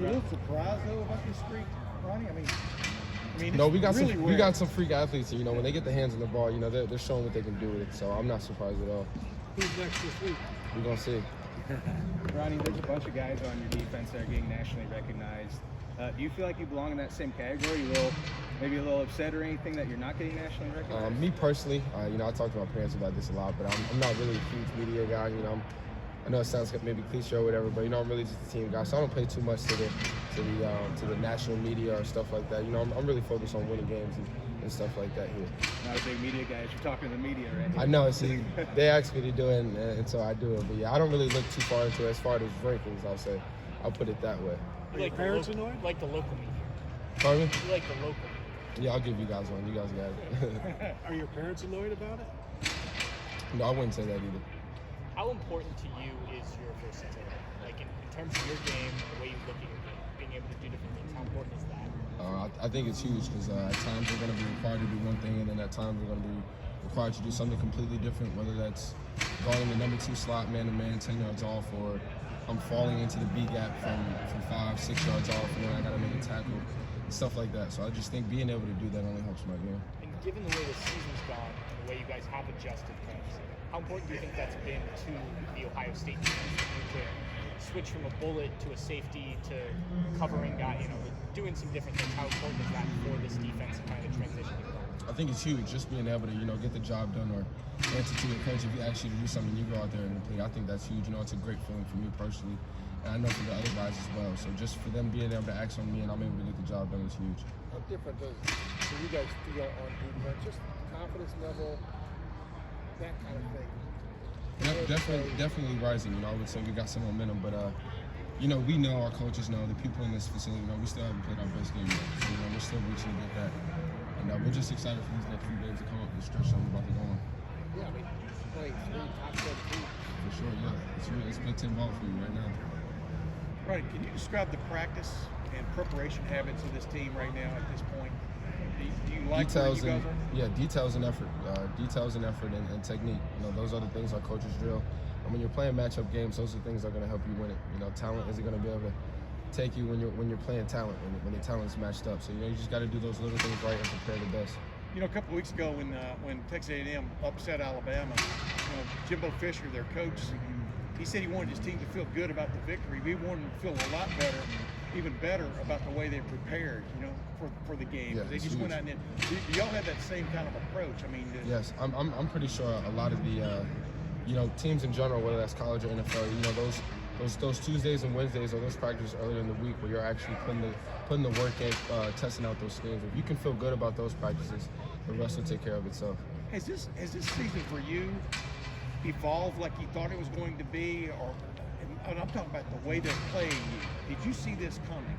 a little surprised though about this streak, Ronnie? I mean, No, it's we got really some. rare. We got some freak athletes. You know, when they get their hands on the ball, you know, they're showing what they can do with it. So I'm not surprised at all. Who's next this week? We're gonna see. Ronnie, there's a bunch of guys on your defense that are getting nationally recognized. Do you feel like you belong in that same category? Maybe a little upset or anything that you're not getting nationally recognized? Me personally, you know, I talk to my parents about this a lot, but I'm not really a huge media guy. You know, I know it sounds maybe cliche or whatever, but you know, I'm really just a team guy, so I don't pay too much to the national media or stuff like that. You know, I'm really focused on winning games and stuff like that here. Not a big media guy. You're talking to the media, right? I know. See, they ask me to do it, and so I do it. But yeah, I don't really look too far into it as far as rankings. I'll say, I'll put it that way. Are your parents annoyed? Like the local media. Pardon me? You like the local media. Yeah, I'll give you guys one. You guys got it. Are your parents annoyed about it? No, I wouldn't say that either. How important to you is your versatility? Like in terms of your game, the way you look at your game, being able to do different things, how important is that? I think it's huge because at times we're going to be required to do one thing, and then at times we're going to be required to do something completely different, whether that's guarding the number 2 slot man-to-man 10 yards off, or I'm falling into the B gap from 5, 6 yards off, and then I got to make a tackle, and stuff like that. So I just think being able to do that only helps my game. And given the way the season's gone and the way you guys have adjusted things, how important do you think that's been to the Ohio State defense to switch from a bullet to a safety to covering guy, you know, doing some different things? How important is that for this defense and kind of transition? I think it's huge, just being able to, you know, get the job done or answer to your coach if you ask you to do something, you go out there and complete. I think that's huge. You know, it's a great feeling for me personally, and I know for the other guys as well. So just for them being able to ask on me and I'm able to get the job done is huge. How different do you guys feel on defense? Just confidence level, that kind of thing. Definitely rising. You know, I would say we got some momentum, but you know, we know, our coaches know, the people in this facility know, we still haven't played our best game yet. So, you know, we're still reaching to get that. And we're just excited for these next few games to come up and the stretch that we're about to go on. Yeah, I mean, you play 3 top 10 teams. For sure, yeah. It's Big Ten ball for you right now. Right. Can you describe the practice and preparation habits of this team right now at this point? Do you like Details where you and guys are? yeah, details and effort. Details and effort and technique. You know, those are the things our coaches drill. And when you're playing matchup games, those are the things that are going to help you win it. You know, talent isn't going to be able to take you when you're playing talent, when the talent's matched up. So, you know, you just got to do those little things right and prepare the best. You know, a couple of weeks ago when Texas A&M upset Alabama, you know, Jimbo Fisher, their coach, he said he wanted his team to feel good about the victory. We wanted them to feel a lot better, even better about the way they prepared, you know, for the game. Yeah, they just went out and do y'all have that same kind of approach? I mean, yes, I'm pretty sure a lot of the you know, teams in general, whether that's college or NFL, you know, those Tuesdays and Wednesdays or those practices earlier in the week where you're actually putting the work in, testing out those schemes. If you can feel good about those practices, the rest will take care of itself. has this season for you evolved like you thought it was going to be, or and I'm talking about the way they're playing you? Did you see this coming?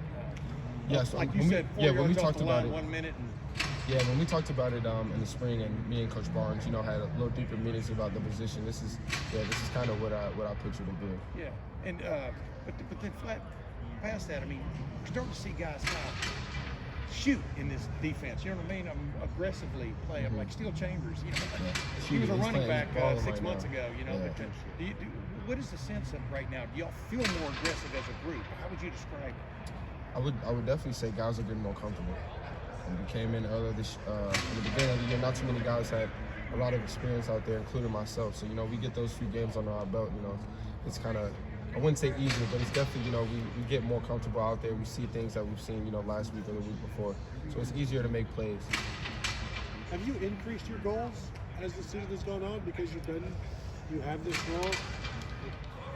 Yes, like you when said, we 4 yards off talked the about line, it, 1 minute, and yeah, when we talked about it in the spring, and me and Coach Barnes, you know, had a little deeper meetings about the position. This is kind of what I pictured him doing. yeah, and but then flat past that, I mean, we're starting to see guys kind of shoot in this defense. You know what I mean? Aggressively play. I'm like Steel Chambers. You know, he was a running back 6 months ago. You know, Yeah. but what is the sense of right now? Do y'all feel more aggressive as a group? How would you describe it? I would definitely say guys are getting more comfortable. And we came in earlier in the beginning of the year, not too many guys had a lot of experience out there, including myself. So, you know, we get those few games under our belt, you know, it's kind of, I wouldn't say easier, but it's definitely, you know, we get more comfortable out there. We see things that we've seen, you know, last week or the week before. So it's easier to make plays. Have you increased your goals as the season has gone on because you have this role?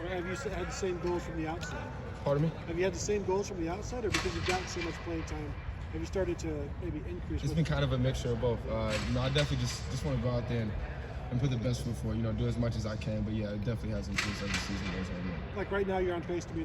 Or have you had the same goals from the outside? Pardon me? Have you had the same goals from the outside, or because you've gotten so much playing time, have you started to maybe increase? It's been kind of a mixture of both. You know, I definitely just want to go out there and put the best foot forward, you know, do as much as I can. But yeah, it definitely has increased as the season goes on. Yeah. Like right now, you're on pace to be